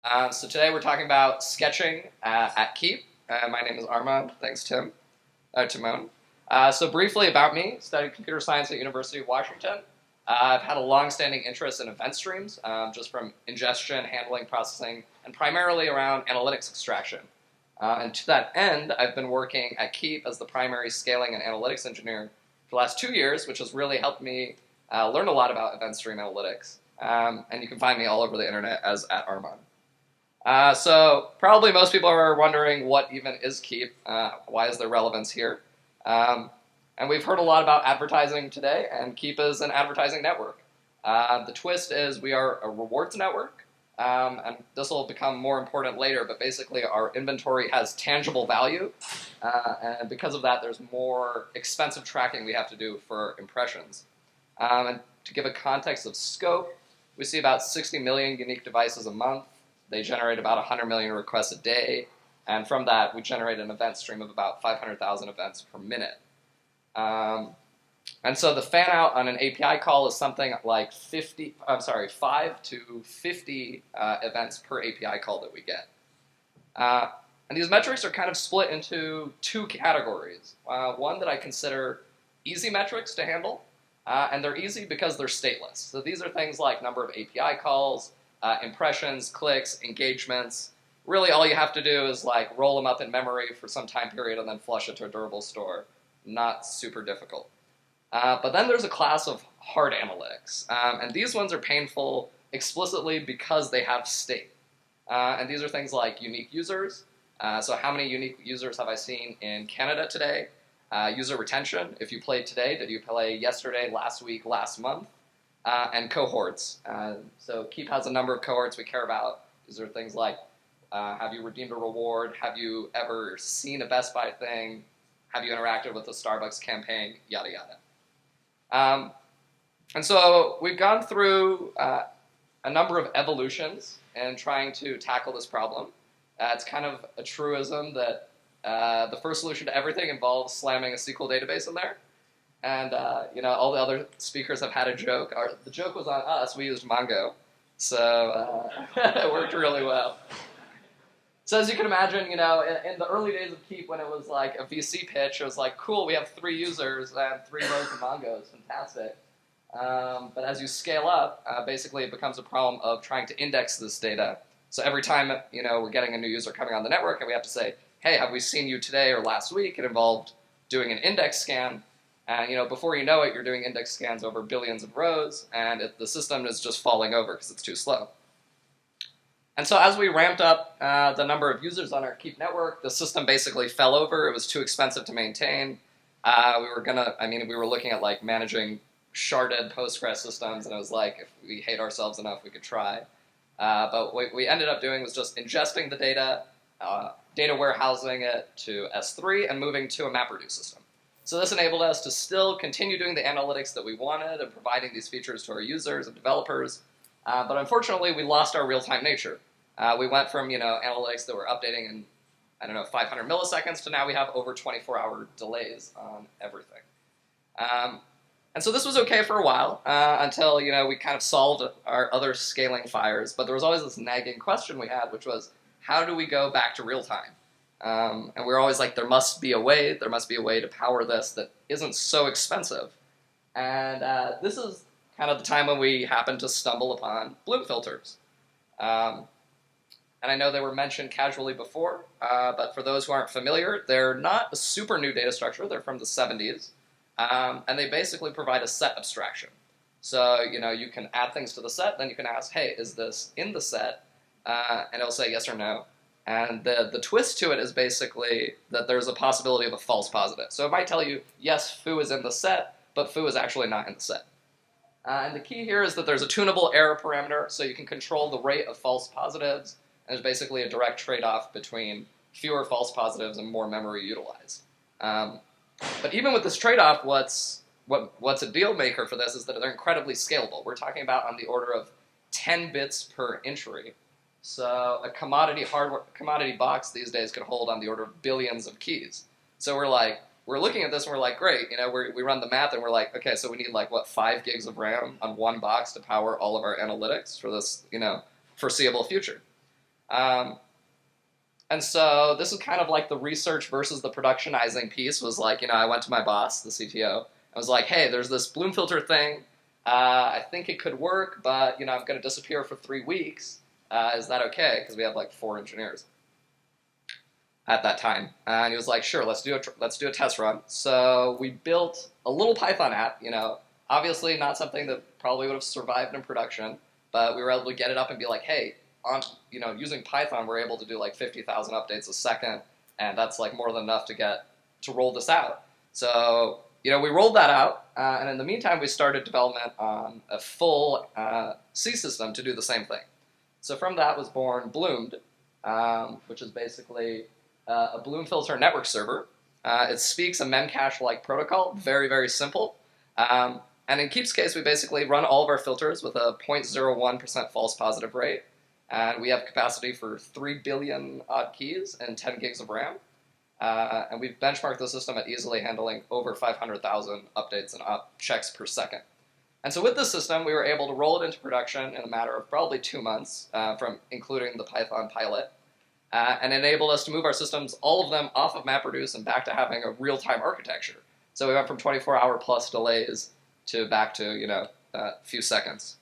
So today we're talking about sketching at Kiip. My name is Armon. Thanks, Timon. So briefly about me, studied computer science at University of Washington. I've had a long-standing interest in event streams, just from ingestion, handling, processing, and primarily around analytics extraction. And to that end, I've been working at Kiip as the primary scaling and analytics engineer for the last 2 years, which has really helped me learn a lot about event stream analytics. And you can find me all over the internet as at Armon. So probably most people are wondering what even is Kiip, why is there relevance here? And we've heard a lot about advertising today, and Kiip is an advertising network. The twist is we are a rewards network, and this will become more important later, but basically our inventory has tangible value, and because of that there's more expensive tracking we have to do for impressions. And to give a context of scope, we see about 60 million unique devices a month. They generate about 100 million requests a day, and from that we generate an event stream of about 500,000 events per minute. And so the fan out on an API call is something like 5 to 50 events per API call that we get. And these metrics are kind of split into two categories. One that I consider easy metrics to handle, and they're easy because they're stateless. So these are things like number of API calls, impressions, clicks, engagements. Really all you have to do is like roll them up in memory for some time period and then flush it to a durable store. Not super difficult. But then there's a class of hard analytics. And these ones are painful explicitly because they have state. And these are things like unique users. So how many unique users have I seen in Canada today? User retention. If you played today, did you play yesterday, last week, last month? And cohorts. So Kiip has a number of cohorts we care about. These are things like, have you redeemed a reward? Have you ever seen a Best Buy thing? Have you interacted with a Starbucks campaign? Yada, yada. And so we've gone through a number of evolutions in trying to tackle this problem. It's kind of a truism that the first solution to everything involves slamming a SQL database in there. And, all the other speakers have had a joke. The joke was on us. We used Mongo. So it worked really well. So as you can imagine, in the early days of Kiip, when it was like a VC pitch, it was like, cool, we have 3 users and 3 rows of Mongo. It's fantastic. But as you scale up, basically it becomes a problem of trying to index this data. So every time, we're getting a new user coming on the network, and we have to say, hey, have we seen you today or last week? It involved doing an index scan. And before you know it, you're doing index scans over billions of rows, and the system is just falling over because it's too slow. And so as we ramped up the number of users on our Kiip network, the system basically fell over. It was too expensive to maintain. We were looking at like managing sharded Postgres systems, and it was like, if we hate ourselves enough, we could try. But what we ended up doing was just ingesting the data, data warehousing it to S3, and moving to a MapReduce system. So this enabled us to still continue doing the analytics that we wanted and providing these features to our users and developers. But unfortunately, we lost our real-time nature. We went from analytics that were updating in 500 milliseconds to now we have over 24-hour delays on everything. And so this was okay for a while until we kind of solved our other scaling fires. But there was always this nagging question we had, which was, how do we go back to real time? And we were always like, there must be a way to power this that isn't so expensive. And this is kind of the time when we happened to stumble upon Bloom filters. And I know they were mentioned casually before, but for those who aren't familiar, they're not a super new data structure. They're from the 70s. And they basically provide a set abstraction. So, you can add things to the set, then you can ask, hey, is this in the set? And it'll say yes or no. And the twist to it is basically that there's a possibility of a false positive. So it might tell you, yes, foo is in the set, but foo is actually not in the set. And the key here is that there's a tunable error parameter, so you can control the rate of false positives. And there's basically a direct trade-off between fewer false positives and more memory utilized. But even with this trade-off, what's a deal maker for this is that they're incredibly scalable. We're talking about on the order of 10 bits per entry. So a commodity box these days could hold on the order of billions of keys. So we're looking at this and we're like, great, we run the math and we're like, okay, so we need 5 gigs of RAM on one box to power all of our analytics for this, foreseeable future. Um, and so this is kind of like the research versus the productionizing piece was like, I went to my boss, the CTO. I was like, hey, there's this bloom filter thing. I think it could work, but, I'm going to disappear for 3 weeks. Is that okay? Because we have like 4 engineers at that time. And he was like, sure, let's do a test run. So we built a little Python app, obviously not something that probably would have survived in production, but we were able to get it up and be like, hey, using Python, we're able to do like 50,000 updates a second, and that's like more than enough to roll this out. So, we rolled that out, and in the meantime, we started development on a full C system to do the same thing. So from that was born Bloomed, which is basically a Bloom filter network server. It speaks a memcache-like protocol, very, very simple. And in Kiip's case, we basically run all of our filters with a 0.01% false positive rate. And we have capacity for 3 billion odd keys and 10 gigs of RAM. And we've benchmarked the system at easily handling over 500,000 updates and checks per second. And so with this system, we were able to roll it into production in a matter of probably 2 months, from including the Python pilot, and enabled us to move our systems, all of them, off of MapReduce and back to having a real-time architecture. So we went from 24-hour plus delays to back to, a few seconds.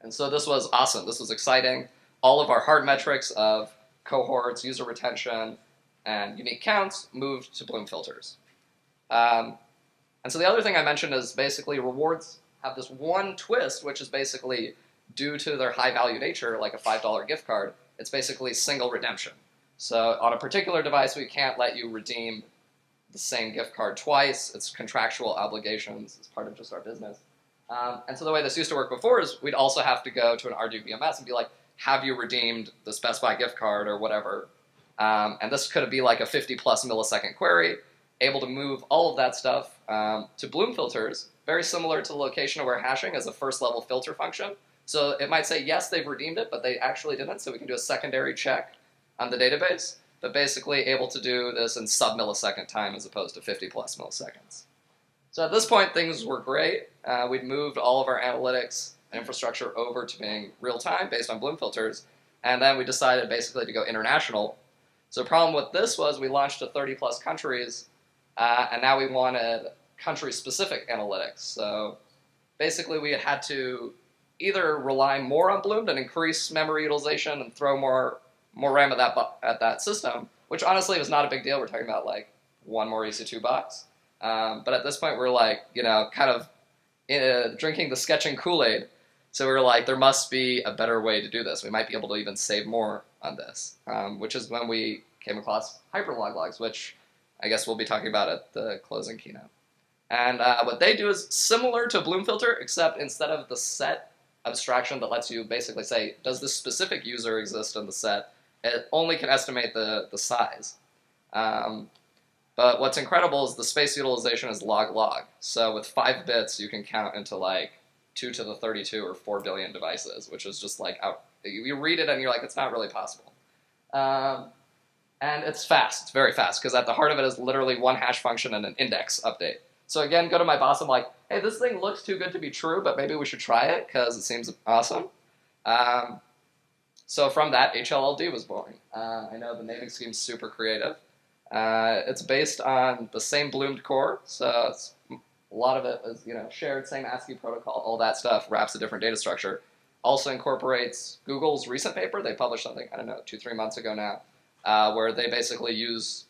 And so this was awesome. This was exciting. All of our hard metrics of cohorts, user retention, and unique counts moved to Bloom filters. And so the other thing I mentioned is basically rewards have this one twist, which is basically due to their high-value nature, like a $5 gift card, it's basically single redemption. So on a particular device, we can't let you redeem the same gift card twice. It's contractual obligations. It's part of just our business. And so the way this used to work before is we'd also have to go to an RDBMS and be like, have you redeemed the specified gift card or whatever? And this could be like a 50-plus millisecond query, able to move all of that stuff to Bloom filters, very similar to the location-aware hashing as a first-level filter function. So it might say, yes, they've redeemed it, but they actually didn't, so we can do a secondary check on the database, but basically able to do this in sub-millisecond time as opposed to 50-plus milliseconds. So at this point, things were great. We'd moved all of our analytics and infrastructure over to being real-time based on Bloom filters, and then we decided basically to go international. So the problem with this was we launched to 30-plus countries, and now we wanted country-specific analytics. So basically we had to either rely more on Bloom and increase memory utilization and throw more RAM at that system, which honestly was not a big deal. We're talking about like one more EC2 box. But at this point, we're like, kind of drinking the sketching Kool-Aid. So we were like, there must be a better way to do this. We might be able to even save more on this, which is when we came across hyperlog logs, which I guess we'll be talking about at the closing keynote. And what they do is similar to Bloom filter, except instead of the set abstraction that lets you basically say, does this specific user exist in the set, it only can estimate the size. But what's incredible is the space utilization is log-log. So with 5 bits, you can count into like 2 to the 32 or 4 billion devices, which is just like, you read it and you're like, it's not really possible. And it's fast, it's very fast, because at the heart of it is literally one hash function and an index update. So again, go to my boss, I'm like, hey, this thing looks too good to be true, but maybe we should try it, because it seems awesome. So from that, HLLD was born. I know the naming scheme's super creative. It's based on the same Bloomed core, so a lot of it is shared, same ASCII protocol, all that stuff, wraps a different data structure. Also incorporates Google's recent paper. They published something, 2-3 months ago now, where they basically use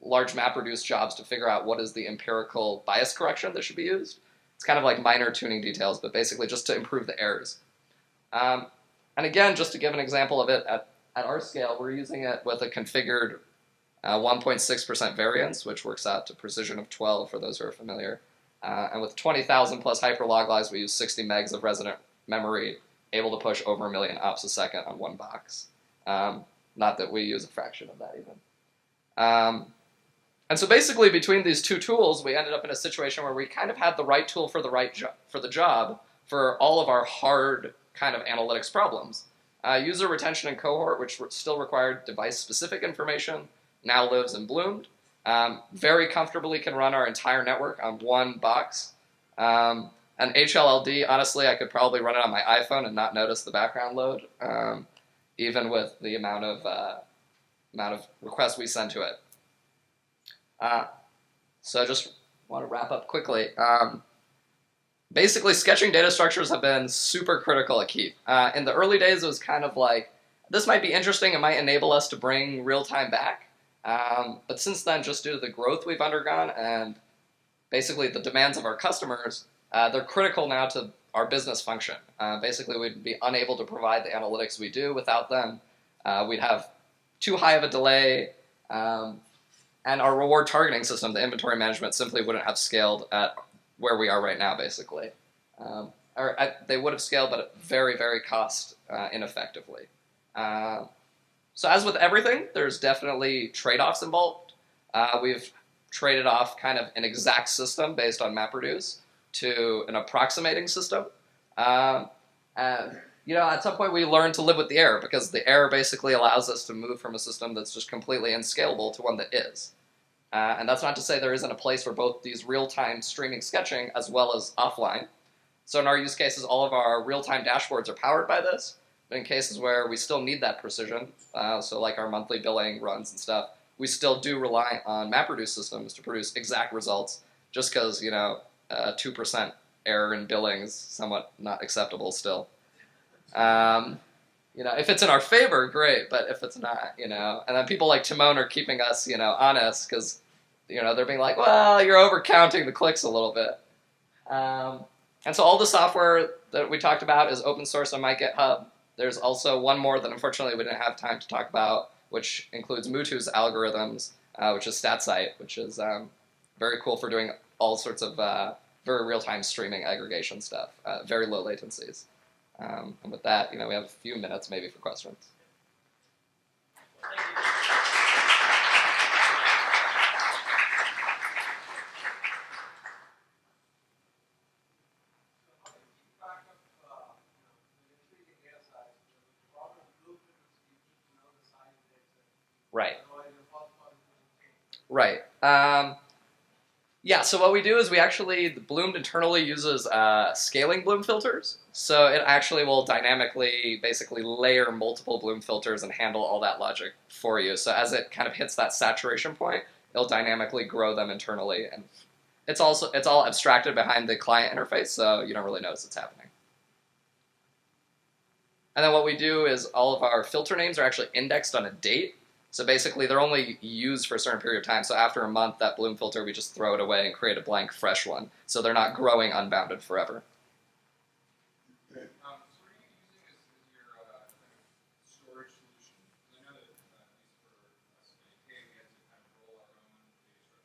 large MapReduce jobs to figure out what is the empirical bias correction that should be used. It's kind of like minor tuning details, but basically just to improve the errors. And again, just to give an example of it, at our scale, we're using it with a configured 1.6% variance, which works out to precision of 12 for those who are familiar. And with 20,000 plus hyperlog logs, we use 60 megs of resident memory, able to push over 1 million ops a second on one box. Not that we use a fraction of that even. And so basically between these two tools, we ended up in a situation where we kind of had the right tool for the job for all of our hard kind of analytics problems. User retention and cohort, which still required device-specific information, now lives in Bloomed. Very comfortably can run our entire network on one box. And HLLD, honestly, I could probably run it on my iPhone and not notice the background load. even with the amount of requests we send to it. So I just want to wrap up quickly. Basically, sketching data structures have been super critical at Kiip. In the early days, it was kind of like, this might be interesting, it might enable us to bring real-time back. But since then, just due to the growth we've undergone and basically the demands of our customers, they're critical now to our business function. Basically, we'd be unable to provide the analytics we do without them. We'd have too high of a delay, and our reward targeting system, the inventory management, simply wouldn't have scaled at where we are right now, basically. They would have scaled, but very, very cost ineffectively. So as with everything, there's definitely trade-offs involved. We've traded off kind of an exact system based on MapReduce to an approximating system. And at some point we learned to live with the error, because the error basically allows us to move from a system that's just completely unscalable to one that is. And that's not to say there isn't a place for both these real-time streaming sketching as well as offline. So in our use cases, all of our real-time dashboards are powered by this. But in cases where we still need that precision, so like our monthly billing runs and stuff, we still do rely on MapReduce systems to produce exact results, just because, 2% error in billing is somewhat not acceptable still. If it's in our favor, great, but if it's not, and then people like Timon are keeping us, honest, because, they're being like, well, you're overcounting the clicks a little bit. And so all the software that we talked about is open source on my GitHub. There's also one more that unfortunately we didn't have time to talk about, which includes Mutu's algorithms, which is StatSite, which is very cool for doing all sorts of very real-time streaming aggregation stuff, very low latencies. And with that, we have a few minutes maybe for questions. Right. Right. Yeah, so what we do is Bloom internally uses scaling Bloom filters. So it actually will dynamically basically layer multiple Bloom filters and handle all that logic for you. So as it kind of hits that saturation point, it'll dynamically grow them internally. And it's all abstracted behind the client interface, so you don't really notice it's happening. And then what we do is all of our filter names are actually indexed on a date. So basically, they're only used for a certain period of time. So after a month, that Bloom filter, we just throw it away and create a blank, fresh one. So they're not growing unbounded forever. So what are you using as your storage solution? I know that at least for us at AK, we had to kind of roll our own data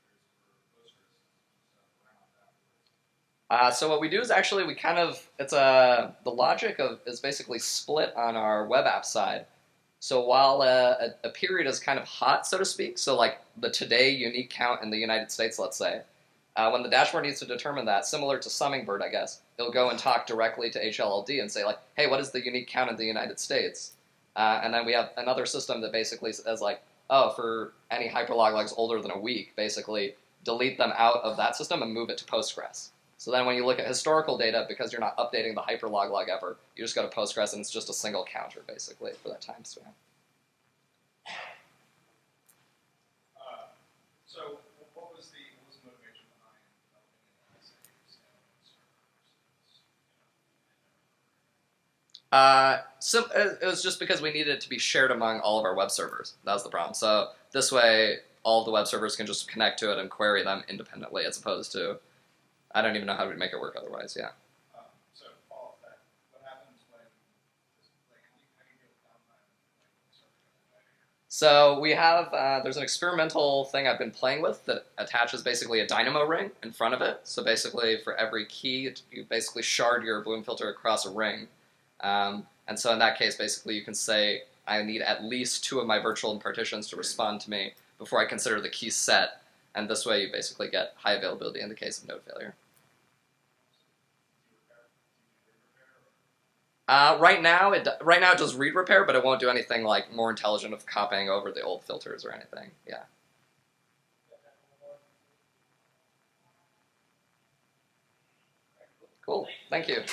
structures for Postgres and stuff around afterwards. So what we do is actually the logic is basically split on our web app side. So while a period is kind of hot, so to speak, so like the today unique count in the United States, let's say, when the dashboard needs to determine that, similar to Summingbird, I guess, it'll go and talk directly to HLLD and say, like, hey, what is the unique count in the United States? And then we have another system that basically says, like, oh, for any hyperlog logs older than a week, basically delete them out of that system and move it to Postgres. So then when you look at historical data, because you're not updating the hyperlog log ever, you just go to Postgres and it's just a single counter, basically, for that timestamp. So what was the motivation behind developing it as a standalone It was just because we needed it to be shared among all of our web servers. That was the problem. So this way, all of the web servers can just connect to it and query them independently, as opposed to, I don't even know how to make it work otherwise, yeah. So follow up that. What happens when, how do you deal with downtime? So we have, there's an experimental thing I've been playing with that attaches basically a dynamo ring in front of it. So basically for every key, you basically shard your Bloom filter across a ring. And so in that case, basically you can say, I need at least 2 of my virtual partitions to respond to me before I consider the key set. And this way you basically get high availability in the case of node failure. Right now it does read repair, but it won't do anything like more intelligent of copying over the old filters or anything. Yeah. Cool. Thank you.